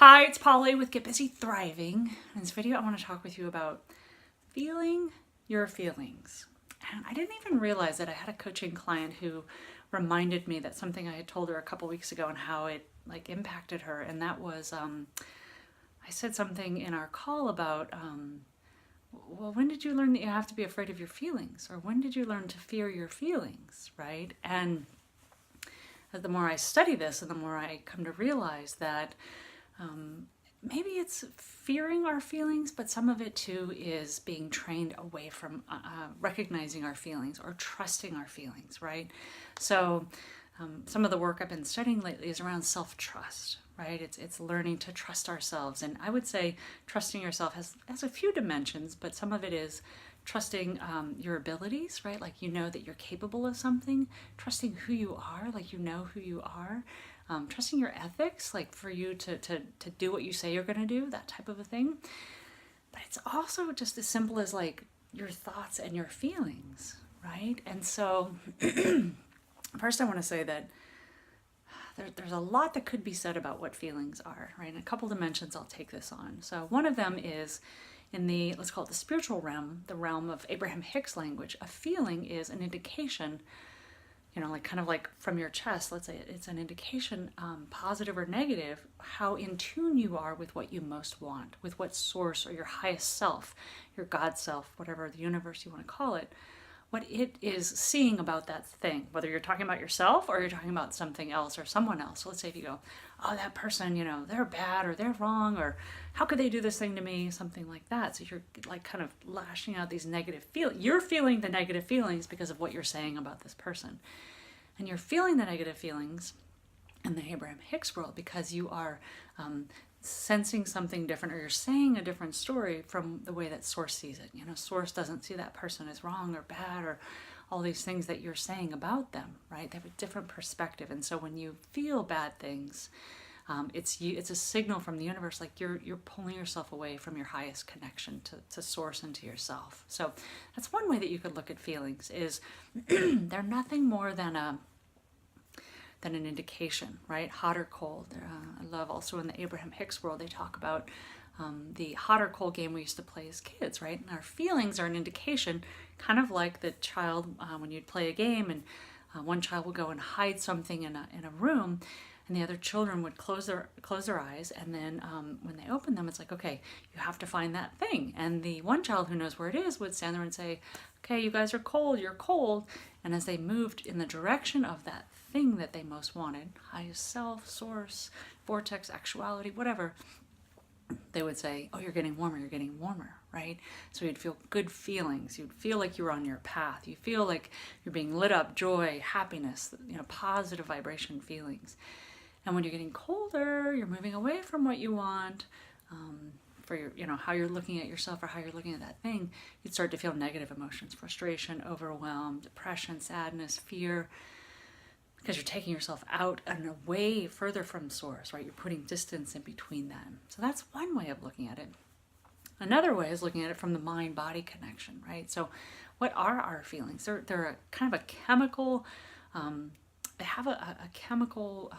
Hi, it's Polly with Get Busy Thriving. In this video, I want to talk with you about feeling your feelings. And I didn't even realize that I had a coaching client who reminded me that something I had told her a couple weeks ago and how it impacted her. And that was, I said something in our call about, well, when did you learn that you have to be afraid of your feelings? Or when did you learn to fear your feelings, right? And the more I study this and the more I come to realize that maybe it's fearing our feelings, but some of it too is being trained away from recognizing our feelings or trusting our feelings, right? So some of the work I've been studying lately is around self-trust, right? It's learning to trust ourselves. And I would say trusting yourself has a few dimensions, but some of it is trusting your abilities, right? Like you know that you're capable of something, trusting who you are, like you know who you are. Trusting your ethics, like for you to do what you say you're going to do, that type of a thing. But it's also just as simple as like your thoughts and your feelings, right? And so first I want to say that there's a lot that could be said about what feelings are, right? In a couple dimensions I'll take this on. So one of them is in the, let's call it the spiritual realm, the realm of Abraham Hicks language. A feeling is an indication, like kind of like from your chest, let's say it's an indication, positive or negative, how in tune you are with what you most want, with what source or your highest self, your God self, whatever the universe you want to call it, what it is seeing about that thing, whether you're talking about yourself or you're talking about something else or someone else. So let's say if you go, oh, that person, they're bad or they're wrong, or how could they do this thing to me, something like that. So you're like kind of lashing out these negative feelings. You're feeling the negative feelings because of what you're saying about this person. And you're feeling the negative feelings in the Abraham Hicks world because you are sensing something different, or you're saying a different story from the way that Source sees it. Source doesn't see that person as wrong or bad or all these things that you're saying about them, right? They have a different perspective. And so when you feel bad things, it's a signal from the universe, like you're pulling yourself away from your highest connection to Source and to yourself. So that's one way that you could look at feelings, is they're nothing more than an indication, right? Hot or cold. I love also in the Abraham Hicks world, they talk about the hot or cold game we used to play as kids, right? And our feelings are an indication, kind of like the child when you'd play a game and one child would go and hide something in a room, and the other children would close their eyes, and then when they open them, it's like, okay, you have to find that thing. And the one child who knows where it is would stand there and say, okay, you guys are cold, you're cold. And as they moved in the direction of that thing that they most wanted, highest self, source, vortex, actuality, whatever, they would say, oh, you're getting warmer, right? So you'd feel good feelings. You'd feel like you were on your path. You feel like you're being lit up, joy, happiness, positive vibration feelings. And when you're getting colder, you're moving away from what you want, for your, how you're looking at yourself or how you're looking at that thing, you'd start to feel negative emotions, frustration, overwhelm, depression, sadness, fear, because you're taking yourself out and away further from Source, right? You're putting distance in between them. So that's one way of looking at it. Another way is looking at it from the mind-body connection, right? So what are our feelings? They're a kind of a chemical, they have a chemical,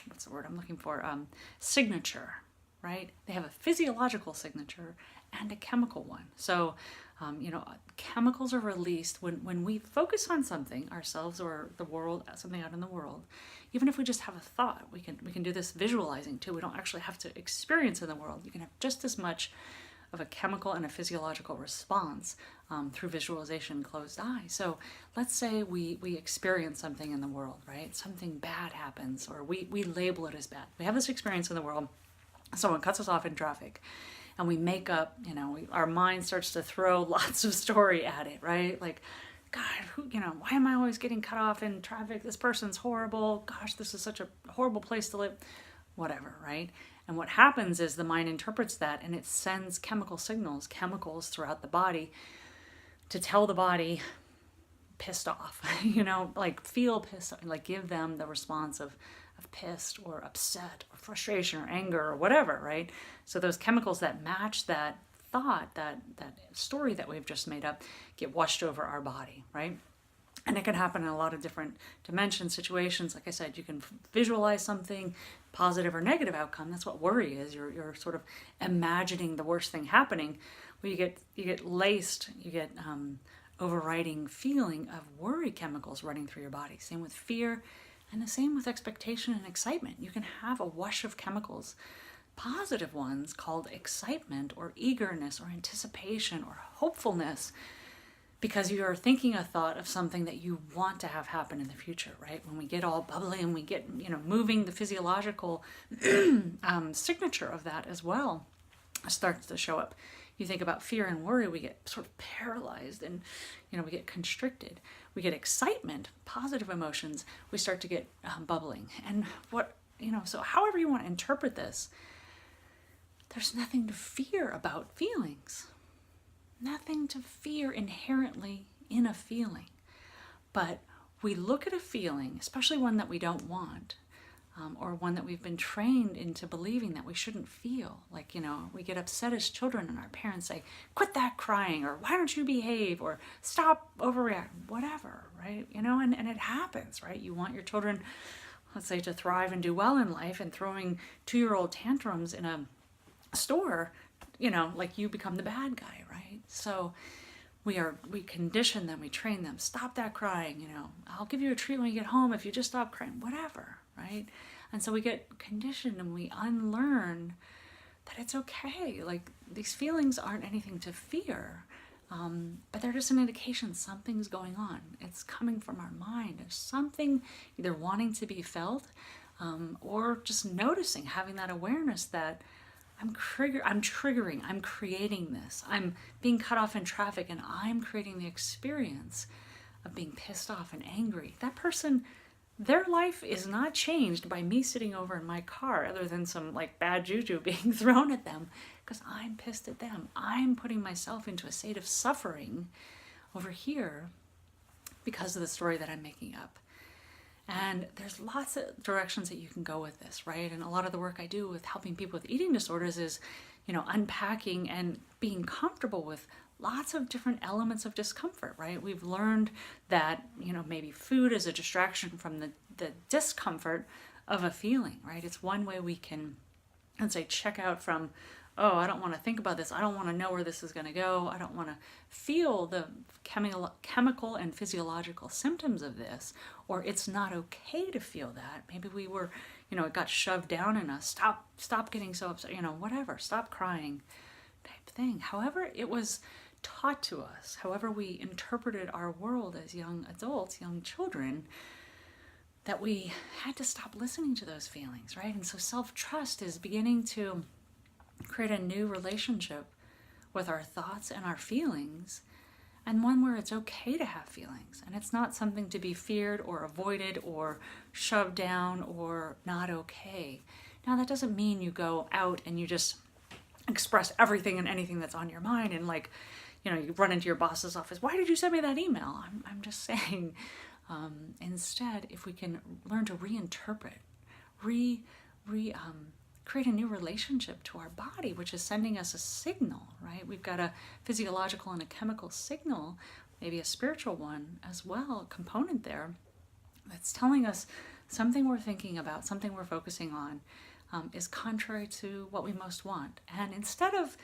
what's the word I'm looking for? Signature, right? They have a physiological signature and a chemical one. So, chemicals are released when we focus on something, ourselves or the world, something out in the world. Even if we just have a thought, we can do this visualizing too. We don't actually have to experience in the world. You can have just as much of a chemical and a physiological response through visualization, closed eye. So let's say we experience something in the world, right? Something bad happens, or we label it as bad. We have this experience in the world. Someone cuts us off in traffic, and we make up, our mind starts to throw lots of story at it, right? Like, God, why am I always getting cut off in traffic? This person's horrible. Gosh, this is such a horrible place to live. Whatever, right? And what happens is the mind interprets that, and it sends chemicals throughout the body to tell the body, pissed off, feel pissed, like give them the response of pissed or upset or frustration or anger or whatever, right? So those chemicals that match that thought, that story that we've just made up, get washed over our body, right? And it can happen in a lot of different dimensions, situations. Like I said, you can visualize something, positive or negative outcome. That's what worry is. You're sort of imagining the worst thing happening. Well, you get laced, you get overriding feeling of worry chemicals running through your body. Same with fear, and the same with expectation and excitement. You can have a wash of chemicals, positive ones called excitement or eagerness or anticipation or hopefulness, because you are thinking a thought of something that you want to have happen in the future, right? When we get all bubbly and we get, moving, the physiological signature of that as well starts to show up. You think about fear and worry, we get sort of paralyzed and, we get constricted. We get excitement, positive emotions, we start to get bubbling. And so however you want to interpret this, there's nothing to fear about feelings. Nothing to fear inherently in a feeling. But we look at a feeling, especially one that we don't want, or one that we've been trained into believing that we shouldn't feel. Like, we get upset as children and our parents say, quit that crying, or why don't you behave, or stop overreacting, whatever, right? And it happens, right? You want your children, let's say, to thrive and do well in life, and throwing 2-year-old tantrums in a store, like you become the bad guy, right? So we condition them, we train them, stop that crying, I'll give you a treat when you get home if you just stop crying, whatever, right? And so we get conditioned and we unlearn that it's okay. Like, these feelings aren't anything to fear, but they're just an indication something's going on. It's coming from our mind. There's something either wanting to be felt, or just noticing, having that awareness that I'm triggering, I'm creating this. I'm being cut off in traffic and I'm creating the experience of being pissed off and angry. That person, their life is not changed by me sitting over in my car, other than some bad juju being thrown at them, because I'm pissed at them. I'm putting myself into a state of suffering over here because of the story that I'm making up. And there's lots of directions that you can go with this, right? And a lot of the work I do with helping people with eating disorders is, unpacking and being comfortable with lots of different elements of discomfort, right? We've learned that, maybe food is a distraction from the discomfort of a feeling, right? It's one way we can, let's say, check out from, oh, I don't want to think about this. I don't want to know where this is going to go. I don't want to feel the chemical and physiological symptoms of this, or it's not okay to feel that. Maybe we were, it got shoved down in us. Stop getting so upset, whatever. Stop crying type thing. However it was taught to us, however we interpreted our world as young adults, young children, that we had to stop listening to those feelings, right? And so self-trust is beginning to create a new relationship with our thoughts and our feelings, and one where it's okay to have feelings, and it's not something to be feared or avoided or shoved down or not okay. Now, that doesn't mean you go out and you just express everything and anything that's on your mind, and you run into your boss's office, why did you send me that email? I'm just saying, instead, if we can learn to reinterpret, create a new relationship to our body, which is sending us a signal, right? We've got a physiological and a chemical signal, maybe a spiritual one as well, a component there, that's telling us something we're thinking about, something we're focusing on, is contrary to what we most want. And instead of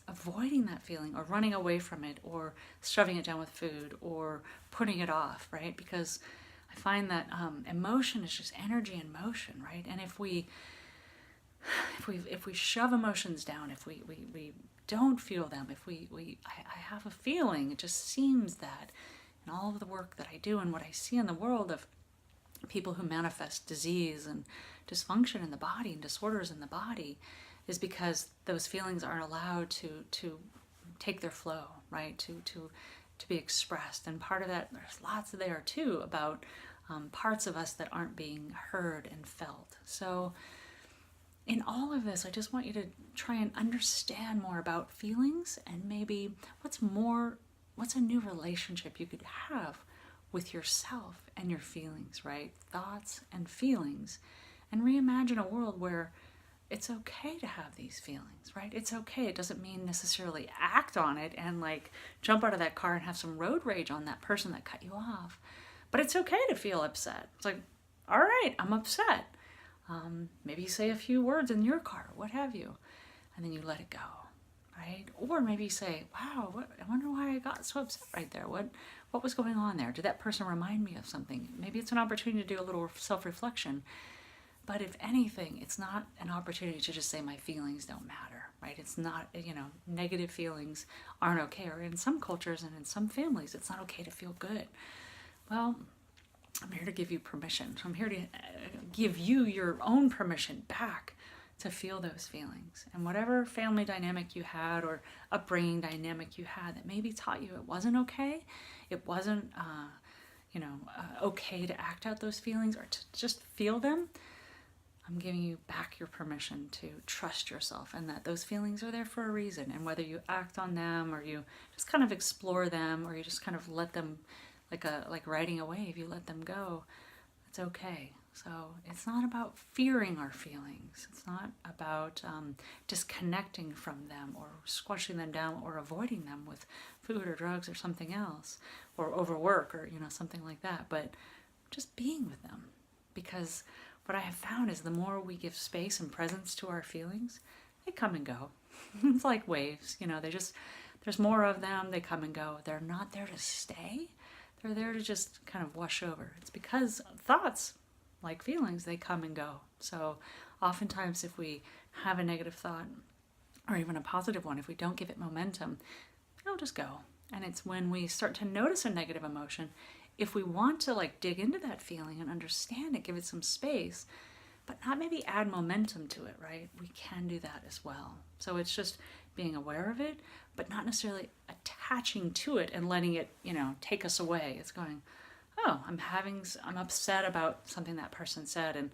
avoiding that feeling or running away from it or shoving it down with food or putting it off, right? Because I find that emotion is just energy in motion, right? And if we shove emotions down, if we don't feel them, I have a feeling, it just seems that in all of the work that I do and what I see in the world of people who manifest disease and dysfunction in the body and disorders in the body, is because those feelings aren't allowed to take their flow, right? To be expressed. And part of that, there's lots there too about parts of us that aren't being heard and felt. So in all of this, I just want you to try and understand more about feelings, and maybe what's a new relationship you could have with yourself and your feelings, right? Thoughts and feelings, and reimagine a world where it's okay to have these feelings, right? It's okay. It doesn't mean necessarily act on it and jump out of that car and have some road rage on that person that cut you off. But it's okay to feel upset. It's all right, I'm upset. Maybe you say a few words in your car, what have you, and then you let it go, right? Or maybe you say, wow, I wonder why I got so upset right there. What was going on there? Did that person remind me of something? Maybe it's an opportunity to do a little self-reflection. But if anything, it's not an opportunity to just say my feelings don't matter, right? It's not, negative feelings aren't okay. Or in some cultures and in some families, it's not okay to feel good. Well, I'm here to give you permission. I'm here to give you your own permission back to feel those feelings. And whatever family dynamic you had or upbringing dynamic you had that maybe taught you it wasn't okay, it wasn't, okay to act out those feelings or to just feel them, I'm giving you back your permission to trust yourself and that those feelings are there for a reason. And whether you act on them or you just kind of explore them or you just kind of let them, like riding a wave, you let them go, it's okay. So it's not about fearing our feelings. It's not about disconnecting from them or squashing them down or avoiding them with food or drugs or something else or overwork or, something like that. But just being with them. Because what I have found is the more we give space and presence to our feelings, they come and go. It's like waves, there's more of them, they come and go. They're not there to stay. They're there to just kind of wash over. It's because thoughts, like feelings, they come and go. So oftentimes if we have a negative thought or even a positive one, if we don't give it momentum, it'll just go. And it's when we start to notice a negative emotion, if we want to dig into that feeling and understand it, give it some space, but not maybe add momentum to it, right? We can do that as well. So it's just being aware of it, but not necessarily attaching to it and letting it, take us away. It's going, oh, I'm upset about something that person said, and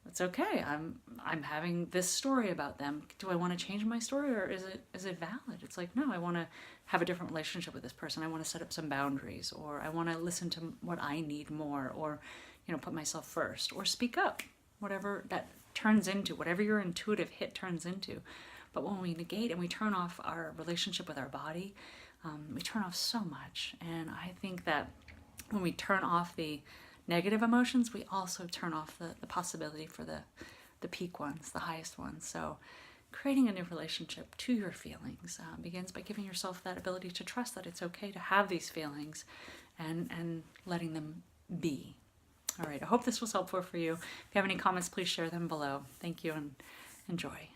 it's okay. I'm having this story about them. Do I want to change my story, or is it valid? It's like, no, I want to have a different relationship with this person. I want to set up some boundaries, or I want to listen to what I need more, or put myself first, or speak up, whatever that turns into, whatever your intuitive hit turns into. But when we negate and we turn off our relationship with our body, we turn off so much. And I think that when we turn off the negative emotions, we also turn off the possibility for the peak ones, the highest ones. So creating a new relationship to your feelings begins by giving yourself that ability to trust that it's okay to have these feelings and letting them be. All right, I hope this was helpful for you. If you have any comments, please share them below. Thank you and enjoy.